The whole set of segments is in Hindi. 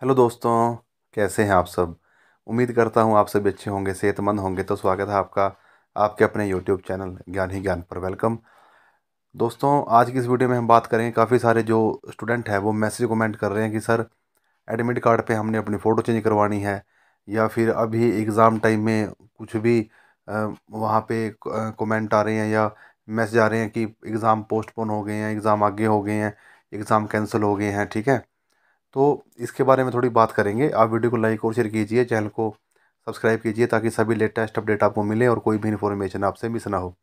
हेलो दोस्तों। कैसे हैं आप सब। उम्मीद करता हूं आप सभी अच्छे होंगे, सेहतमंद होंगे। तो स्वागत है आपका आपके अपने यूट्यूब चैनल ज्ञान ही ज्ञान पर। वेलकम दोस्तों। आज की इस वीडियो में हम बात करेंगे, काफ़ी सारे जो स्टूडेंट हैं वो मैसेज कमेंट कर रहे हैं कि सर एडमिट कार्ड पे हमने अपनी फ़ोटो चेंज करवानी है, या फिर अभी एग्ज़ाम टाइम में कुछ भी वहाँ पे कमेंट आ रहे हैं या मैसेज आ रहे हैं कि एग्ज़ाम पोस्टपोन हो गए हैं, एग्ज़ाम आगे हो गए हैं, एग्ज़ाम कैंसिल हो गए हैं। ठीक है, तो इसके बारे में थोड़ी बात करेंगे। आप वीडियो को लाइक और शेयर कीजिए, चैनल को सब्सक्राइब कीजिए ताकि सभी लेटेस्ट अपडेट आपको मिले और कोई भी इन्फॉर्मेशन आपसे मिस ना हो।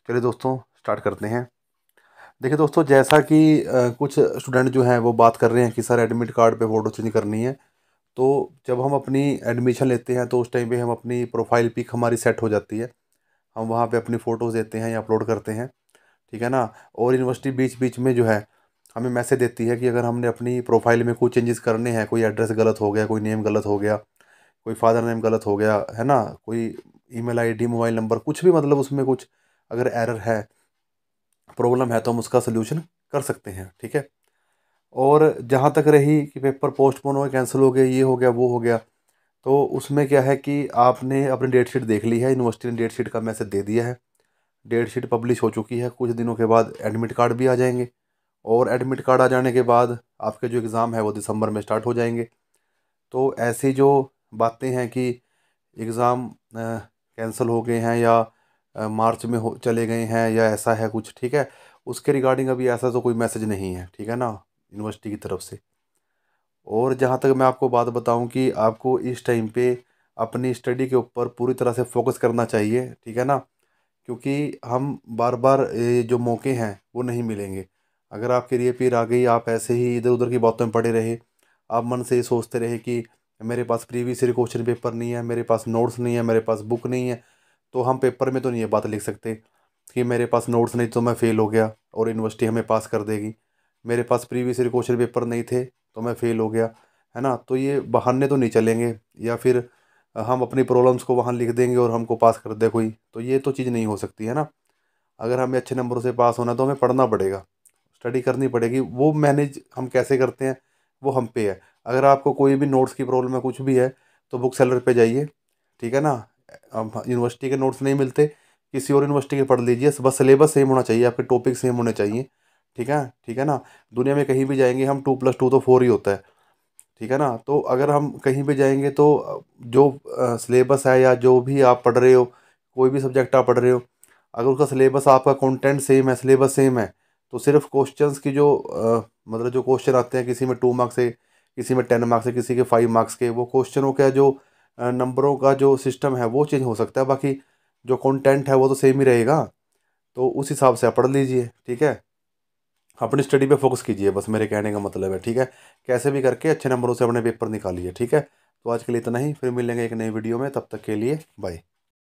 चलिए दोस्तों, स्टार्ट करते हैं। देखिए दोस्तों, जैसा कि कुछ स्टूडेंट जो हैं वो बात कर रहे हैं कि सर एडमिट कार्ड पे फ़ोटो चेंज करनी है। तो जब हम अपनी एडमिशन लेते हैं तो उस टाइम पे हम अपनी प्रोफाइल पिक हमारी सेट हो जाती है, हम वहाँ पे अपनी फ़ोटोज़ देते हैं या अपलोड करते हैं। ठीक है ना। और यूनिवर्सिटी बीच बीच में जो है हमें मैसेज देती है कि अगर हमने अपनी प्रोफाइल में कुछ चेंजेस करने हैं, कोई एड्रेस गलत हो गया, कोई नेम गलत हो गया, कोई फादर नेम गलत हो गया है ना, कोई ईमेल आईडी, मोबाइल नंबर, कुछ भी, मतलब उसमें कुछ अगर एरर है, प्रॉब्लम है, तो हम उसका सोल्यूशन कर सकते हैं। ठीक है। और जहाँ तक रही कि पेपर पोस्टपोन हो गए, कैंसिल हो गए, ये हो गया, वो हो गया, तो उसमें क्या है कि आपने अपनी डेट शीट देख ली है, यूनिवर्सिटी ने डेट शीट का मैसेज दे दिया है, डेट शीट पब्लिश हो चुकी है। कुछ दिनों के बाद एडमिट कार्ड भी आ जाएंगे, और एडमिट कार्ड आ जाने के बाद आपके जो एग्ज़ाम है वो दिसंबर में स्टार्ट हो जाएंगे। तो ऐसी जो बातें हैं कि एग्ज़ाम कैंसिल हो गए हैं या मार्च में हो चले गए हैं या ऐसा है कुछ, ठीक है, उसके रिगार्डिंग अभी ऐसा तो कोई मैसेज नहीं है। ठीक है ना, यूनिवर्सिटी की तरफ से। और जहाँ तक मैं आपको बात बताऊँ कि आपको इस टाइम पे अपनी स्टडी के ऊपर पूरी तरह से फोकस करना चाहिए। ठीक है ना, क्योंकि हम बार बार ये जो मौके हैं वो नहीं मिलेंगे। अगर आपके लिए पीर आ गई, आप ऐसे ही इधर उधर की बातों में पड़े रहे, आप मन से ये सोचते रहे कि मेरे पास प्रीवियस ईयर क्वेश्चन पेपर नहीं है, मेरे पास नोट्स नहीं है, मेरे पास बुक नहीं है, तो हम पेपर में तो नहीं ये बात लिख सकते कि मेरे पास नोट्स नहीं तो मैं फ़ेल हो गया और यूनिवर्सिटी हमें पास कर देगी, मेरे पास प्रीवियस ईयर क्वेश्चन पेपर नहीं थे तो मैं फ़ेल हो गया, है ना। तो ये बहाने तो नहीं चलेंगे, या फिर हम अपनी प्रॉब्लम्स को वहाँ लिख देंगे और हमको पास कर दे कोई, तो ये तो चीज़ नहीं हो सकती है ना। अगर हमें अच्छे नंबरों से पास होना है तो हमें पढ़ना पड़ेगा, स्टडी करनी पड़ेगी। वो मैनेज हम कैसे करते हैं वो हम पे है। अगर आपको कोई भी नोट्स की प्रॉब्लम है, कुछ भी है, तो बुक सेलर पे जाइए। ठीक है ना। अब यूनिवर्सिटी के नोट्स नहीं मिलते, किसी और यूनिवर्सिटी के पढ़ लीजिए, बस सिलेबस सेम होना चाहिए, आपके टॉपिक सेम होने चाहिए। ठीक है, ठीक है ना। दुनिया में कहीं भी जाएंगे हम 2+2 तो 4 ही होता है। ठीक है ना। तो अगर हम कहीं भी जाएंगे तो जो सिलेबस है या जो भी आप पढ़ रहे हो, कोई भी सब्जेक्ट आप पढ़ रहे हो, अगर उसका सिलेबस, आपका कंटेंट सेम है, सिलेबस सेम है, तो सिर्फ क्वेश्चंस की जो मतलब जो क्वेश्चन आते हैं, किसी में 2 मार्क्स से, किसी में 10 मार्क्स से, किसी के 5 मार्क्स के, वो क्वेश्चनों का जो नंबरों का जो सिस्टम है वो चेंज हो सकता है, बाकी जो कंटेंट है वो तो सेम ही रहेगा। तो उस हिसाब से आप पढ़ लीजिए। ठीक है, अपनी स्टडी पे फोकस कीजिए, बस मेरे कहने का मतलब है। ठीक है, कैसे भी करके अच्छे नंबरों से अपने पेपर निकालिए। ठीक है, तो आज के लिए इतना ही, फिर मिलेंगे एक नई वीडियो में, तब तक के लिए बाय।